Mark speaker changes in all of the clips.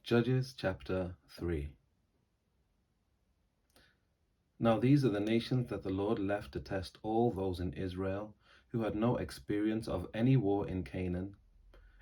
Speaker 1: Judges chapter 3. Now these are the nations that the Lord left to test all those in Israel who had no experience of any war in Canaan.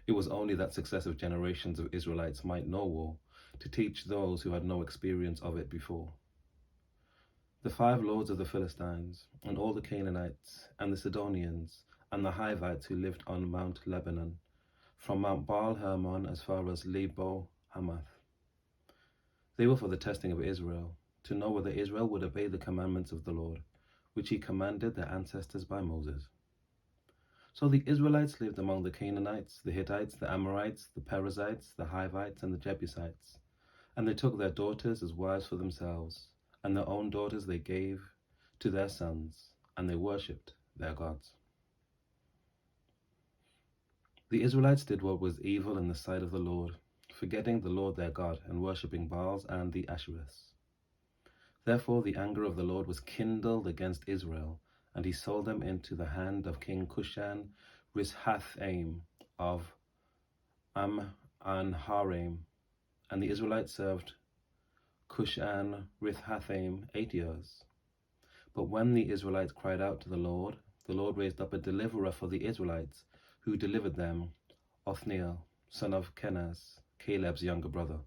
Speaker 1: It was only that successive generations of Israelites might know war, to teach those who had no experience of it before. The 5 lords of the Philistines, and all the Canaanites, and the Sidonians, and the Hivites who lived on Mount Lebanon, from Mount Baal Hermon as far as Lebo Hamath. They were for the testing of Israel, to know whether Israel would obey the commandments of the Lord, which he commanded their ancestors by Moses. So the Israelites lived among the Canaanites, the Hittites, the Amorites, the Perizzites, the Hivites, and the Jebusites, and they took their daughters as wives for themselves, and their own daughters they gave to their sons, and they worshipped their gods. The Israelites did what was evil in the sight of the Lord, forgetting the Lord their God, and worshipping Baals and the Ashereths. Therefore the anger of the Lord was kindled against Israel, and he sold them into the hand of King Cushan Rishathaim of Ammanharaim. And the Israelites served Cushan Rishathaim 8 years. But when the Israelites cried out to the Lord raised up a deliverer for the Israelites, who delivered them, Othniel, son of Kenaz, Caleb's younger brother.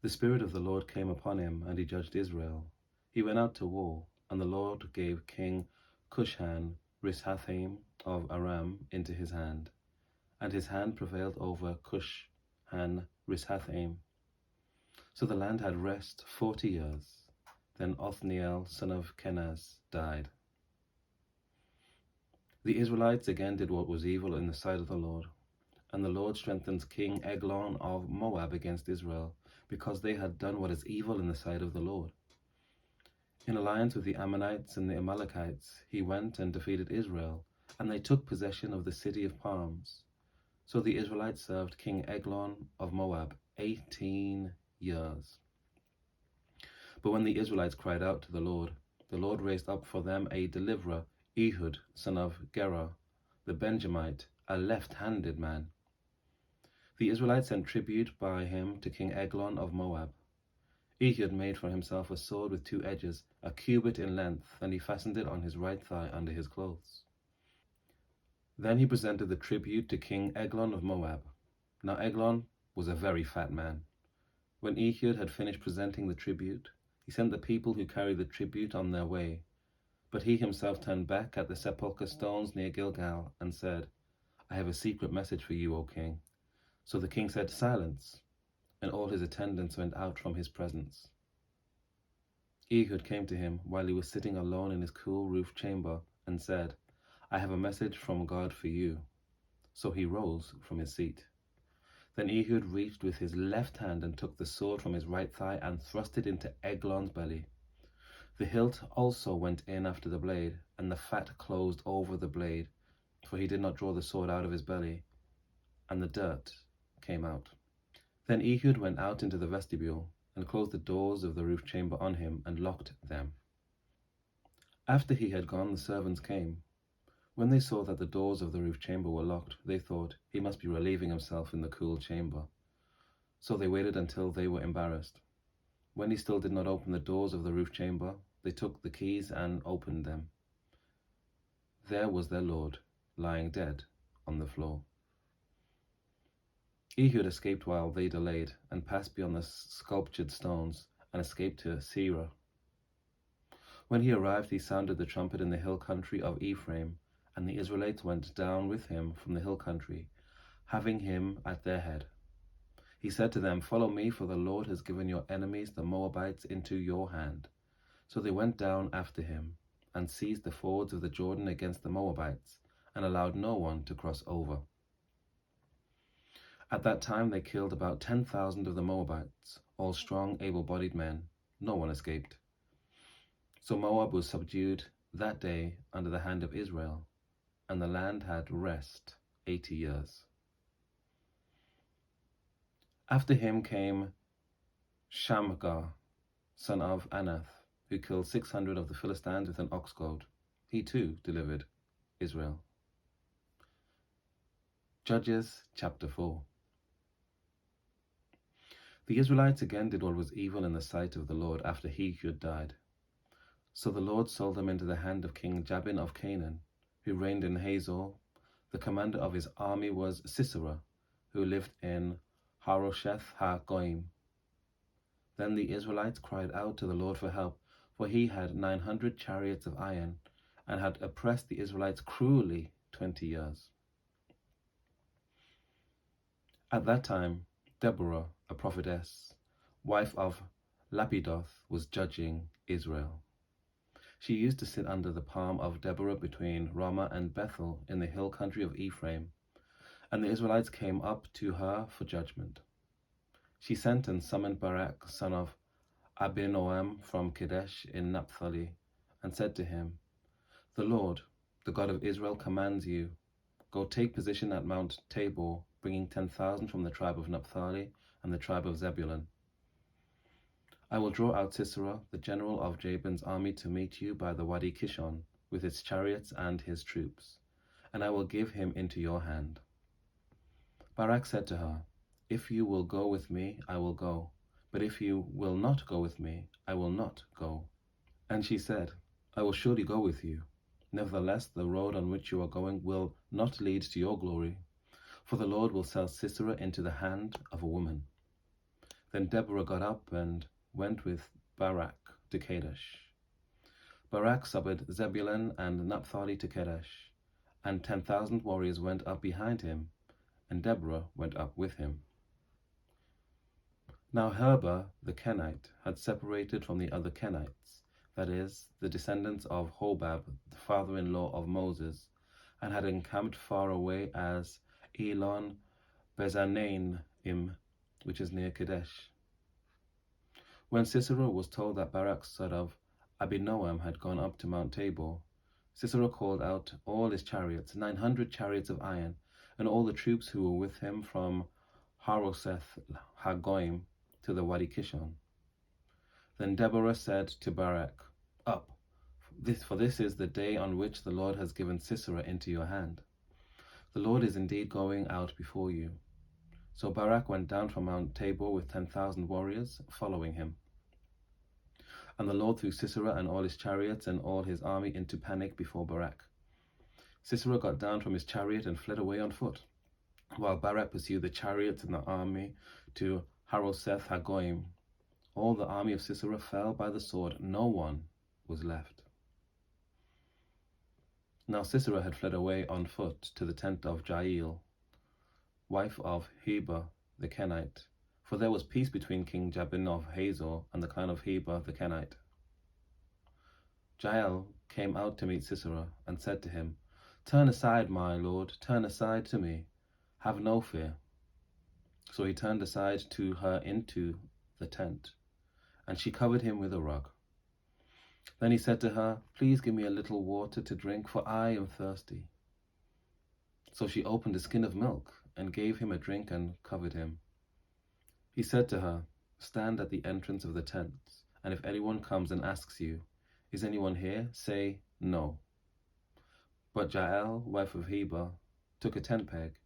Speaker 1: The Spirit of the Lord came upon him, and he judged Israel. He went out to war, and the Lord gave King Cushan Rishathaim of Aram into his hand, and his hand prevailed over Cushan Rishathaim. So the land had rest 40 years. Then Othniel, son of Kenaz, died. The Israelites again did what was evil in the sight of the Lord, and the Lord strengthened King Eglon of Moab against Israel, because they had done what is evil in the sight of the Lord. In alliance with the Ammonites and the Amalekites, he went and defeated Israel, and they took possession of the city of palms. So the Israelites served King Eglon of Moab 18 years. But when the Israelites cried out to the Lord raised up for them a deliverer, Ehud, son of Gera, the Benjamite, a left-handed man. The Israelites sent tribute by him to King Eglon of Moab. Ehud made for himself a sword with 2 edges, a cubit in length, and he fastened it on his right thigh under his clothes. Then he presented the tribute to King Eglon of Moab. Now Eglon was a very fat man. When Ehud had finished presenting the tribute, he sent the people who carried the tribute on their way. But he himself turned back at the sepulchre stones near Gilgal and said, "I have a secret message for you, O king." So the king said, "Silence," and all his attendants went out from his presence. Ehud came to him while he was sitting alone in his cool roof chamber and said, "I have a message from God for you." So he rose from his seat. Then Ehud reached with his left hand and took the sword from his right thigh and thrust it into Eglon's belly. The hilt also went in after the blade, and the fat closed over the blade, for he did not draw the sword out of his belly, and the dirt came out. Then Ehud went out into the vestibule, and closed the doors of the roof chamber on him, and locked them. After he had gone, the servants came. When they saw that the doors of the roof chamber were locked, they thought, "He must be relieving himself in the cool chamber." So they waited until they were embarrassed. When he still did not open the doors of the roof chamber, they took the keys and opened them. There was their lord, lying dead on the floor. Ehud escaped while they delayed, and passed beyond the sculptured stones, and escaped to Seirah. When he arrived, he sounded the trumpet in the hill country of Ephraim, and the Israelites went down with him from the hill country, having him at their head. He said to them, "Follow me, for the Lord has given your enemies, the Moabites, into your hand." So they went down after him, and seized the fords of the Jordan against the Moabites, and allowed no one to cross over. At that time they killed about 10,000 of the Moabites, all strong, able-bodied men. No one escaped. So Moab was subdued that day under the hand of Israel, and the land had rest 80 years. After him came Shamgar, son of Anath, who killed 600 of the Philistines with an ox goad. He too delivered Israel. Judges chapter 4. The Israelites again did what was evil in the sight of the Lord after Ehud died. So the Lord sold them into the hand of King Jabin of Canaan, who reigned in Hazor. The commander of his army was Sisera, who lived in Harosheth ha-Goim. Then the Israelites cried out to the Lord for help, for he had 900 chariots of iron, and had oppressed the Israelites cruelly 20 years. At that time, Deborah, a prophetess, wife of Lapidoth, was judging Israel. She used to sit under the palm of Deborah between Ramah and Bethel in the hill country of Ephraim, and the Israelites came up to her for judgment. She sent and summoned Barak, son of Abinoam, from Kadesh in Naphtali, and said to him, "The Lord, the God of Israel, commands you, go take position at Mount Tabor, bringing 10,000 from the tribe of Naphtali and the tribe of Zebulun. I will draw out Sisera, the general of Jabin's army, to meet you by the Wadi Kishon, with his chariots and his troops, and I will give him into your hand." Barak said to her, "If you will go with me, I will go, but if you will not go with me, I will not go." And she said, "I will surely go with you. Nevertheless, the road on which you are going will not lead to your glory, for the Lord will sell Sisera into the hand of a woman." Then Deborah got up and went with Barak to Kadesh. Barak summoned Zebulun and Naphtali to Kadesh, and 10,000 warriors went up behind him, and Deborah went up with him. Now Heber the Kenite had separated from the other Kenites, that is, the descendants of Hobab, the father-in-law of Moses, and had encamped far away as Elon Bezanaim, which is near Kadesh. When Sisera was told that Barak, son of Abinoam, had gone up to Mount Tabor, Sisera called out all his chariots, 900 chariots of iron, and all the troops who were with him from Harosheth ha-Goim to the Wadi Kishon. Then Deborah said to Barak, "Up, for this is the day on which the Lord has given Sisera into your hand. The Lord is indeed going out before you." So Barak went down from Mount Tabor with 10,000 warriors following him. And the Lord threw Sisera and all his chariots and all his army into panic before Barak. Sisera got down from his chariot and fled away on foot, while Barak pursued the chariots and the army to Harosheth ha-Goim. All the army of Sisera fell by the sword, no one was left. Now Sisera had fled away on foot to the tent of Jael, wife of Heber the Kenite, for there was peace between King Jabin of Hazor and the clan of Heber the Kenite. Jael came out to meet Sisera and said to him, "Turn aside, my lord, turn aside to me, have no fear." So he turned aside to her into the tent, and she covered him with a rug. Then he said to her, "Please give me a little water to drink, for I am thirsty." So she opened a skin of milk and gave him a drink and covered him. He said to her, "Stand at the entrance of the tent, and if anyone comes and asks you, 'Is anyone here?' say, 'No.'" But Jael, wife of Heber, took a tent peg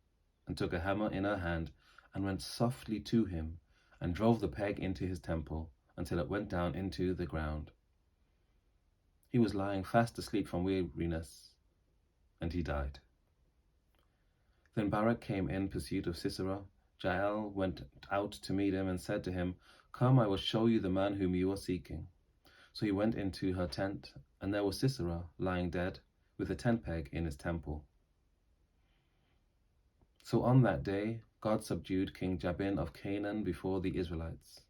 Speaker 1: and took a hammer in her hand and went softly to him and drove the peg into his temple until it went down into the ground. He was lying fast asleep from weariness, and he died. Then Barak came in pursuit of Sisera. Jael went out to meet him and said to him, "Come, I will show you the man whom you are seeking." So he went into her tent, and there was Sisera lying dead, with a tent peg in his temple. So on that day God subdued King Jabin of Canaan before the Israelites.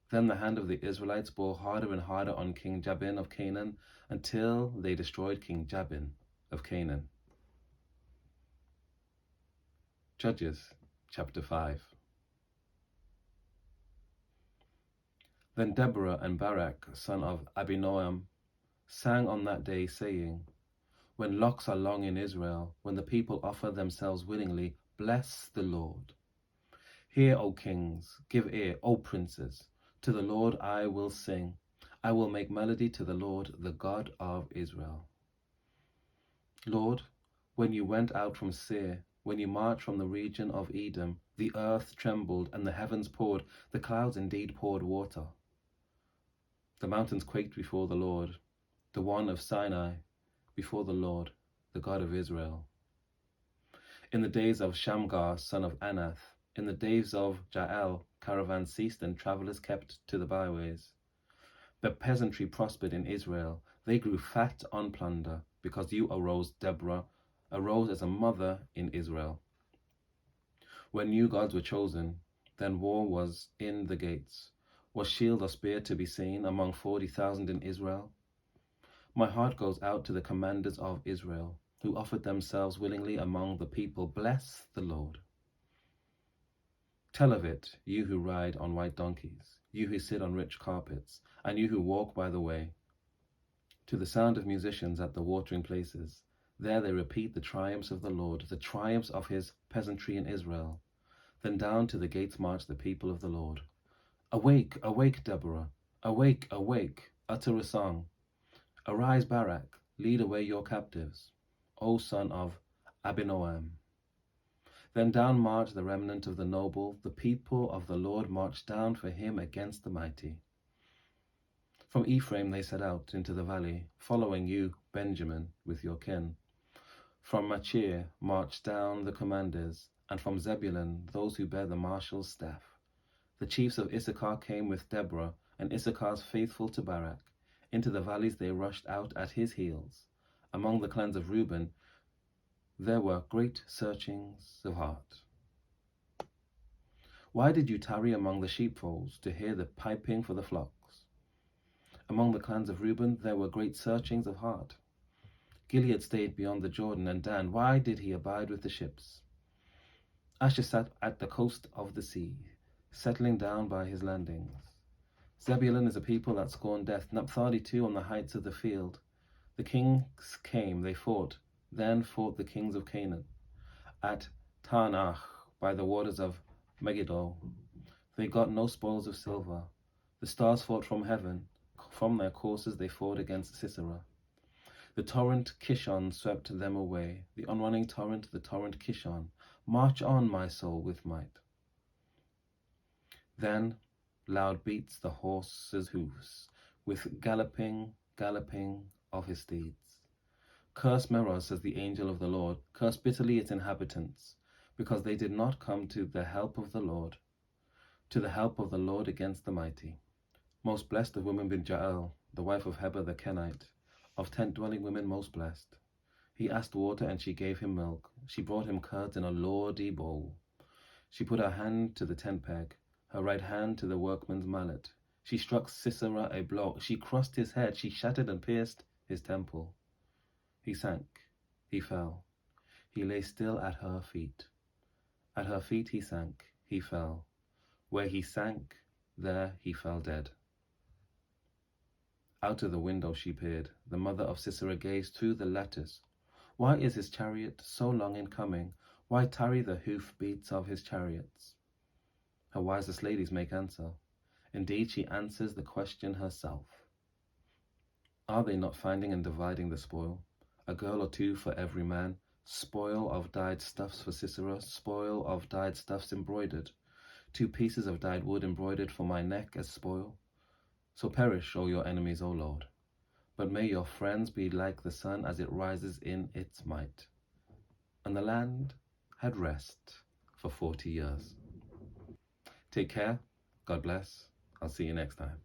Speaker 1: Then the hand of the Israelites bore harder and harder on King Jabin of Canaan until they destroyed King Jabin of Canaan. Judges chapter 5. Then Deborah and Barak, son of Abinoam, sang on that day, saying, "When locks are long in Israel, when the people offer themselves willingly, bless the Lord. Hear, O kings, give ear, O princes, to the Lord I will sing. I will make melody to the Lord, the God of Israel. Lord, when you went out from Seir, When you marched from the region of Edom, the earth trembled and the heavens poured, the clouds indeed poured water. The mountains quaked before the Lord, the one of Sinai, before the Lord, the God of Israel. In the days of Shamgar, son of Anath, in the days of Jael, caravans ceased and travelers kept to the byways. The peasantry prospered in Israel. They grew fat on plunder, because you arose, Deborah, arose as a mother in Israel. When new gods were chosen, then war was in the gates. Was shield or spear to be seen among 40,000 in Israel? My heart goes out to the commanders of Israel, who offered themselves willingly among the people. Bless the Lord. Tell of it, you who ride on white donkeys, you who sit on rich carpets, and you who walk by the way. To the sound of musicians at the watering places, there they repeat the triumphs of the Lord, the triumphs of his peasantry in Israel. Then down to the gates march the people of the Lord. Awake, awake, Deborah, awake, awake, utter a song. Arise, Barak, lead away your captives, O son of Abinoam. Then down marched the remnant of the noble, the people of the Lord marched down for him against the mighty. From Ephraim they set out into the valley, following you, Benjamin, with your kin. From Machir marched down the commanders, and from Zebulun those who bear the marshal's staff. The chiefs of Issachar came with Deborah, and Issachar's faithful to Barak. Into the valleys they rushed out at his heels. Among the clans of Reuben there were great searchings of heart. Why did you tarry among the sheepfolds to hear the piping for the flocks? Among the clans of Reuben there were great searchings of heart. Gilead stayed beyond the Jordan, and Dan, why did he abide with the ships? Asher sat at the coast of the sea, settling down by his landings. Zebulun is a people that scorn death, Naphtali too on the heights of the field. The kings came, they fought, then fought the kings of Canaan. At Taanach, by the waters of Megiddo, they got no spoils of silver. The stars fought from heaven, from their courses they fought against Sisera. The torrent Kishon swept them away, the unrunning torrent, the torrent Kishon. March on, my soul, with might. Then loud beats the horse's hoofs, with galloping, galloping of his steeds. Curse Meroz, says the angel of the Lord, curse bitterly its inhabitants, because they did not come to the help of the Lord, against the mighty. Most blessed of women bin Jael, the wife of Heber the Kenite, of tent-dwelling women most blessed. He asked water, and she gave him milk. She brought him curds in a lordy bowl. She put her hand to the tent peg, her right hand to the workman's mallet. She struck Sisera a blow. She crossed his head. She shattered and pierced his temple. He sank. He fell. He lay still at her feet. At her feet he sank. He fell. Where he sank, there he fell dead. Out of the window she peered. The mother of Sisera gazed through the lattice. Why is his chariot so long in coming? Why tarry the hoof beats of his chariots? Her wisest ladies make answer. Indeed, she answers the question herself. Are they not finding and dividing the spoil? A girl or two for every man. Spoil of dyed stuffs for Sisera, spoil of dyed stuffs embroidered. 2 pieces of dyed wood embroidered for my neck as spoil. So perish all your enemies, O Lord. But may your friends be like the sun as it rises in its might. And the land had rest for 40 years. Take care. God bless. I'll see you next time.